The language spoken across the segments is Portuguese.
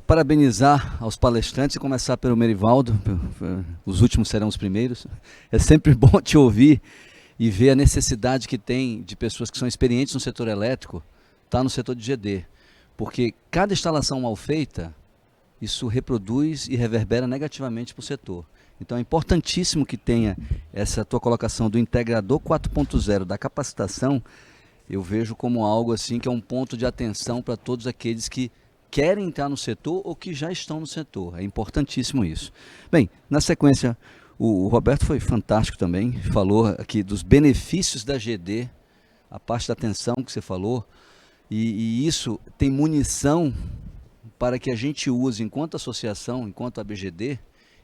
Parabenizar aos palestrantes e começar pelo Merivaldo. Os últimos serão os primeiros. É sempre bom te ouvir e ver a necessidade que tem de pessoas que são experientes no setor elétrico, tá no setor de GD. Porque cada instalação mal feita, isso reproduz e reverbera negativamente para o setor. Então é importantíssimo que tenha essa tua colocação do integrador 4.0, da capacitação. Eu vejo como algo assim que é um ponto de atenção para todos aqueles que querem entrar no setor ou que já estão no setor. É importantíssimo isso. Bem, na sequência, o Roberto foi fantástico também, falou aqui dos benefícios da GD, a parte da atenção que você falou, e isso tem munição para que a gente use enquanto associação, enquanto ABGD,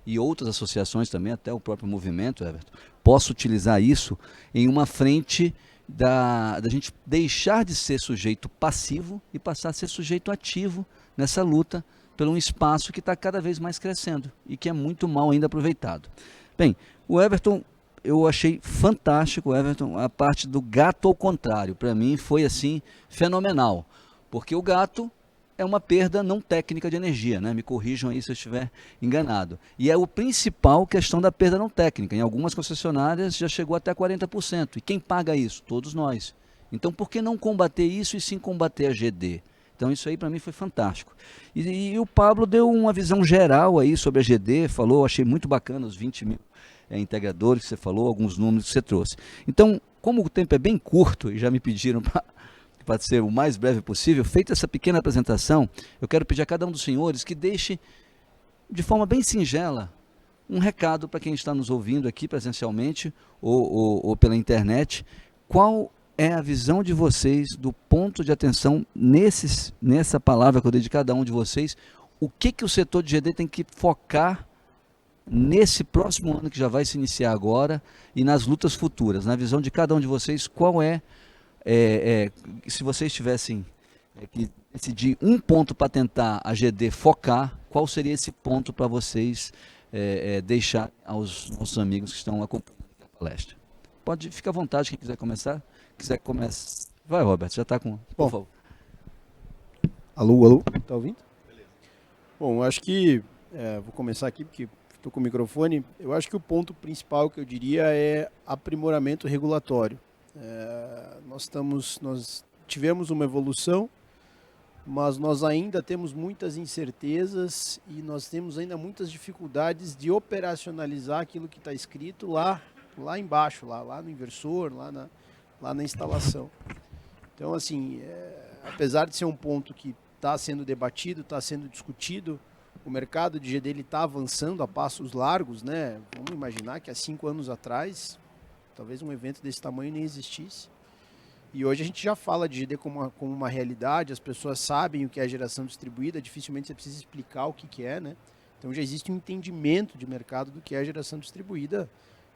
e outras associações também, até o próprio movimento, Everton, possa utilizar isso em uma frente da gente deixar de ser sujeito passivo e passar a ser sujeito ativo nessa luta por um espaço que está cada vez mais crescendo e que é muito mal ainda aproveitado. Bem, o Everton, eu achei fantástico, Everton, a parte do gato ao contrário, para mim foi assim fenomenal, porque o gato é uma perda não técnica de energia, né? Me corrijam aí se eu estiver enganado. E é o principal questão da perda não técnica. Em algumas concessionárias já chegou até 40%. E quem paga isso? Todos nós. Então por que não combater isso e sim combater a GD? Então isso aí para mim foi fantástico. E o Pablo deu uma visão geral aí sobre a GD, falou, achei muito bacana os 20 mil integradores que você falou, alguns números que você trouxe. Então, como o tempo é bem curto e já me pediram para ser o mais breve possível, feita essa pequena apresentação, eu quero pedir a cada um dos senhores que deixe, de forma bem singela, um recado para quem está nos ouvindo aqui presencialmente ou pela internet. Qual é a visão de vocês do ponto de atenção nessa palavra que eu dei de cada um de vocês? O que o setor de GD tem que focar nesse próximo ano que já vai se iniciar agora e nas lutas futuras? Na visão de cada um de vocês, qual se vocês tivessem que decidir um ponto para tentar a GD focar, qual seria esse ponto para vocês deixar aos nossos amigos que estão acompanhando a palestra? Pode ficar à vontade, quem quiser começar. Quiser começar. Vai, Roberto, já está com... Por favor. Alô, tá ouvindo? Beleza. Bom, acho que, vou começar aqui porque estou com o microfone. Eu acho que o ponto principal que eu diria é aprimoramento regulatório. Nós tivemos uma evolução, mas nós ainda temos muitas incertezas e nós temos ainda muitas dificuldades de operacionalizar aquilo que está escrito lá embaixo, lá no inversor, lá na instalação. Então, assim, apesar de ser um ponto que está sendo debatido, está sendo discutido, o mercado de GD está avançando a passos largos, né? Vamos imaginar que há 5 anos atrás, talvez um evento desse tamanho nem existisse. E hoje a gente já fala de GD como uma realidade, as pessoas sabem o que é geração distribuída, dificilmente você precisa explicar o que é, né? Então já existe um entendimento de mercado do que é geração distribuída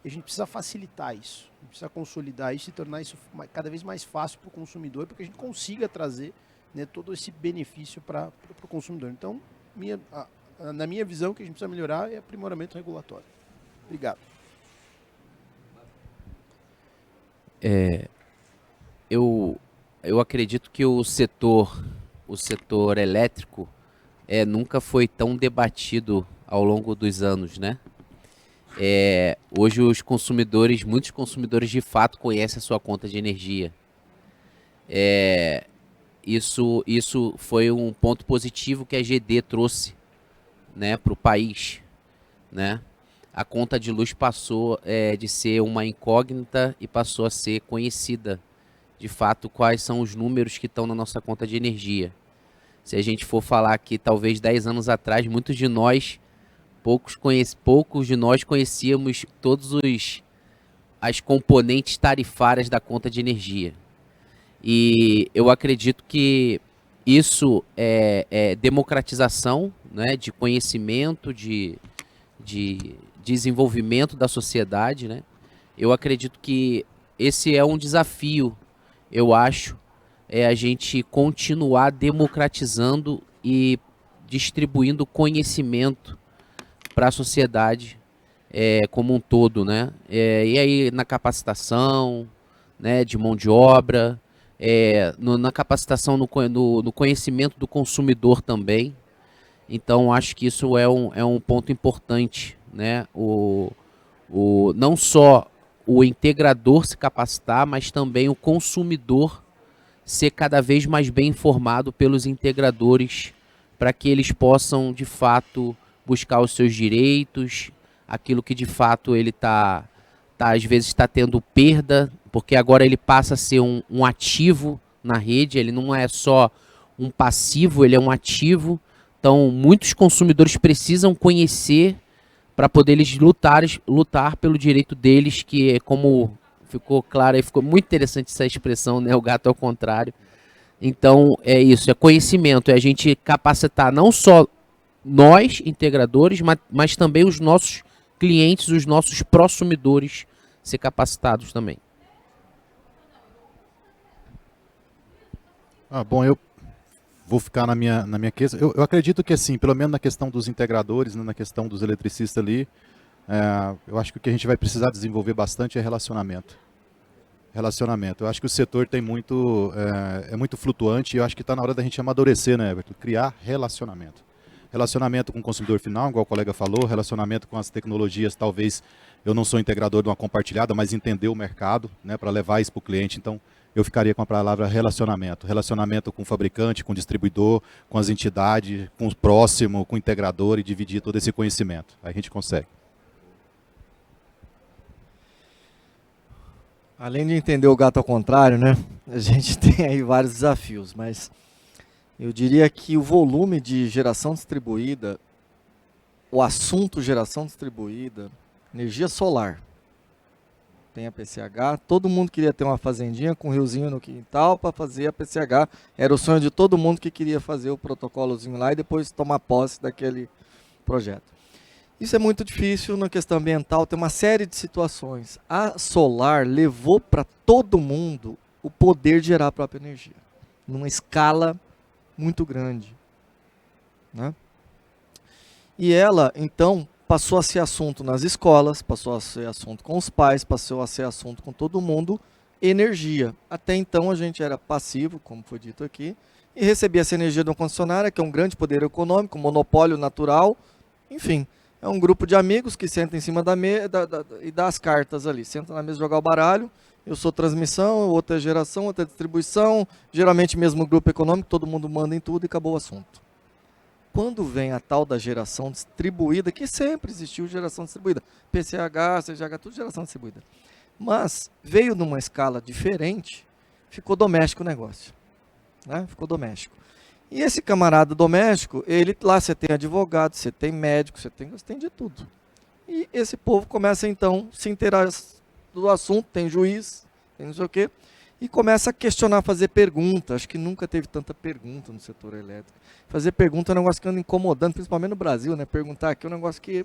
e a gente precisa facilitar isso, a gente precisa consolidar isso e tornar isso cada vez mais fácil para o consumidor, para que a gente consiga trazer, né, todo esse benefício para o consumidor. Então, na minha visão, o que a gente precisa melhorar é aprimoramento regulatório. Obrigado. Eu acredito que o setor elétrico nunca foi tão debatido ao longo dos anos, né? Hoje muitos consumidores de fato conhecem a sua conta de energia. Isso foi um ponto positivo que a GD trouxe, né, para o país, né? A conta de luz passou de ser uma incógnita e passou a ser conhecida, de fato, quais são os números que estão na nossa conta de energia. Se a gente for falar aqui, talvez 10 anos atrás, poucos de nós conhecíamos as componentes tarifárias da conta de energia. E eu acredito que isso é democratização, né, de conhecimento, de desenvolvimento da sociedade, né? Eu acredito que esse é um desafio, eu acho, a gente continuar democratizando e distribuindo conhecimento para a sociedade como um todo, né? E aí na capacitação, né, de mão de obra, na capacitação, no conhecimento do consumidor também. Então, acho que isso é um ponto importante, né? Não só o integrador se capacitar, mas também o consumidor ser cada vez mais bem informado pelos integradores, para que eles possam, de fato, buscar os seus direitos, aquilo que de fato ele às vezes está tendo perda, porque agora ele passa a ser um ativo na rede, ele não é só um passivo, ele é um ativo. Então, muitos consumidores precisam conhecer para poder eles lutar pelo direito deles, que é como ficou claro, aí ficou muito interessante essa expressão, né? O gato ao contrário. Então, é isso, é conhecimento, é a gente capacitar não só nós, integradores, mas também os nossos clientes, os nossos prosumidores ser capacitados também. Bom, eu vou ficar na minha questão. Eu acredito que, assim, pelo menos na questão dos integradores, né, na questão dos eletricistas ali, eu acho que o que a gente vai precisar desenvolver bastante é relacionamento. Eu acho que o setor tem muito, é muito flutuante, e eu acho que está na hora da gente amadurecer, né, Everton? Criar relacionamento. Relacionamento com o consumidor final, igual o colega falou, relacionamento com as tecnologias, talvez eu não sou integrador de uma compartilhada, mas entender o mercado, né, para levar isso para o cliente. Então, eu ficaria com a palavra relacionamento. Relacionamento com o fabricante, com o distribuidor, com as entidades, com o próximo, com o integrador, e dividir todo esse conhecimento. Aí a gente consegue. Além de entender o gato ao contrário, né? A gente tem aí vários desafios, mas eu diria que o volume de geração distribuída, o assunto geração distribuída, energia solar, tem a PCH, todo mundo queria ter uma fazendinha com um riozinho no quintal para fazer a PCH, era o sonho de todo mundo que queria fazer o protocolozinho lá e depois tomar posse daquele projeto. Isso é muito difícil na questão ambiental, tem uma série de situações. A solar levou para todo mundo o poder de gerar a própria energia, numa escala muito grande, né? E ela, então, passou a ser assunto nas escolas, passou a ser assunto com os pais, passou a ser assunto com todo mundo, energia. Até então a gente era passivo, como foi dito aqui, e recebia essa energia de uma concessionária, que é um grande poder econômico, um monopólio natural, enfim. É um grupo de amigos que senta em cima da mesa e dá as cartas ali. Senta na mesa jogar o baralho. Eu sou transmissão, outra é geração, outra é distribuição. Geralmente mesmo grupo econômico, todo mundo manda em tudo e acabou o assunto. Quando vem a tal da geração distribuída, que sempre existiu geração distribuída. PCH, CGH, tudo geração distribuída. Mas veio numa escala diferente, ficou doméstico o negócio, né? Ficou doméstico. E esse camarada doméstico, ele lá você tem advogado, você tem médico, você tem de tudo. E esse povo começa então a se inteirar do assunto, tem juiz, tem não sei o quê, e começa a questionar, fazer pergunta. Acho que nunca teve tanta pergunta no setor elétrico. Fazer pergunta é um negócio que anda incomodando, principalmente no Brasil, né? Perguntar aqui é um negócio que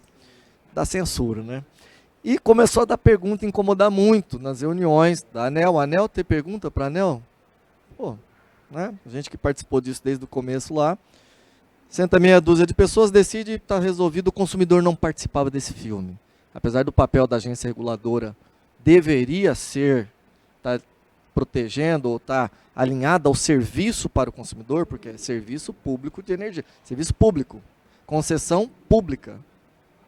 dá censura, né? E começou a dar pergunta, incomodar muito nas reuniões da ANEEL. A ANEEL ter pergunta para a ANEEL? Pô, né? A gente que participou disso desde o começo lá, senta meia dúzia de pessoas, decide, está resolvido, o consumidor não participava desse filme. Apesar do papel da agência reguladora deveria ser protegendo ou alinhado ao serviço para o consumidor, porque é serviço público de energia, serviço público, concessão pública.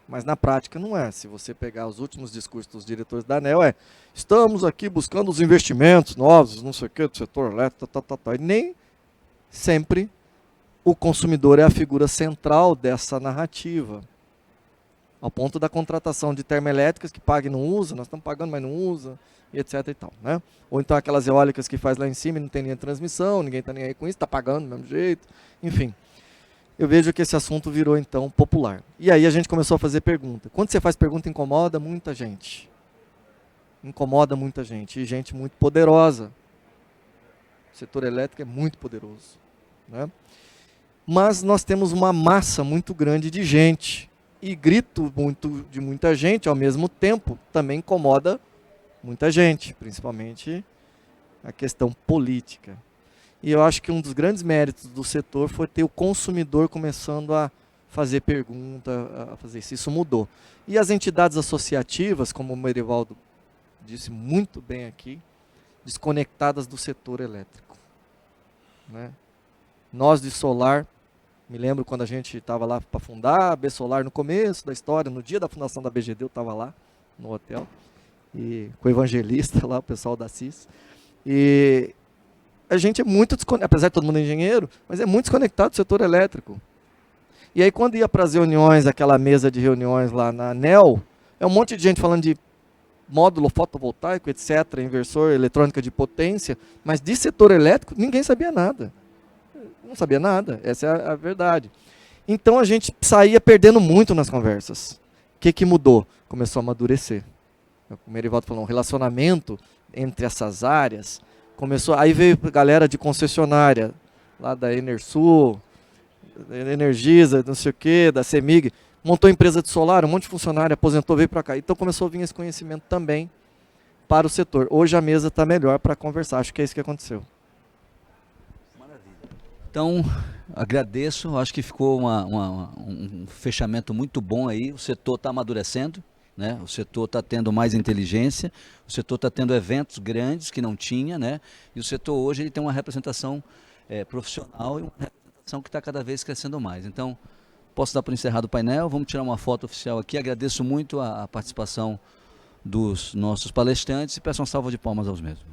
Mas na prática não é. Se você pegar os últimos discursos dos diretores da ANEEL, estamos aqui buscando os investimentos novos, não sei o que, do setor elétrico, e nem sempre o consumidor é a figura central dessa narrativa. Ao ponto da contratação de termoelétricas que paga e não usa, nós estamos pagando, mas não usa, e etc. e tal, né? Ou então aquelas eólicas que faz lá em cima e não tem linha de transmissão, ninguém está nem aí com isso, está pagando do mesmo jeito, enfim. Eu vejo que esse assunto virou, então, popular. E aí a gente começou a fazer pergunta. Quando você faz pergunta, incomoda muita gente. Incomoda muita gente. E gente muito poderosa. O setor elétrico é muito poderoso, né? Mas nós temos uma massa muito grande de gente. E grito muito de muita gente, ao mesmo tempo, também incomoda muita gente. Principalmente a questão política. E eu acho que um dos grandes méritos do setor foi ter o consumidor começando a fazer pergunta, a fazer isso. Isso mudou. E as entidades associativas, como o Merivaldo disse muito bem aqui, desconectadas do setor elétrico, né? Nós de solar, me lembro quando a gente estava lá para fundar a B Solar no começo da história, no dia da fundação da BGD, eu estava lá no hotel, e com o evangelista lá, o pessoal da CIS, e a gente é muito desconectado, apesar de todo mundo é engenheiro, mas é muito desconectado do setor elétrico. E aí quando ia para as reuniões, aquela mesa de reuniões lá na ANEEL, é um monte de gente falando de módulo fotovoltaico, etc., inversor, eletrônica de potência, mas de setor elétrico ninguém sabia nada. Não sabia nada, essa é a verdade. Então a gente saía perdendo muito nas conversas. O que mudou? Começou a amadurecer. O Merivaldo falou, um relacionamento entre essas áreas começou. Aí veio a galera de concessionária, lá da Enersul, Energisa, não sei o quê, da CEMIG, montou empresa de solar, um monte de funcionário, aposentou, veio para cá. Então começou a vir esse conhecimento também para o setor. Hoje a mesa está melhor para conversar, acho que é isso que aconteceu. Então, agradeço, acho que ficou um fechamento muito bom aí, o setor está amadurecendo, né? O setor está tendo mais inteligência, o setor está tendo eventos grandes que não tinha, né? E o setor hoje ele tem uma representação profissional e uma representação que está cada vez crescendo mais. Então, posso dar por encerrado o painel, vamos tirar uma foto oficial aqui, agradeço muito a participação dos nossos palestrantes e peço uma salva de palmas aos mesmos.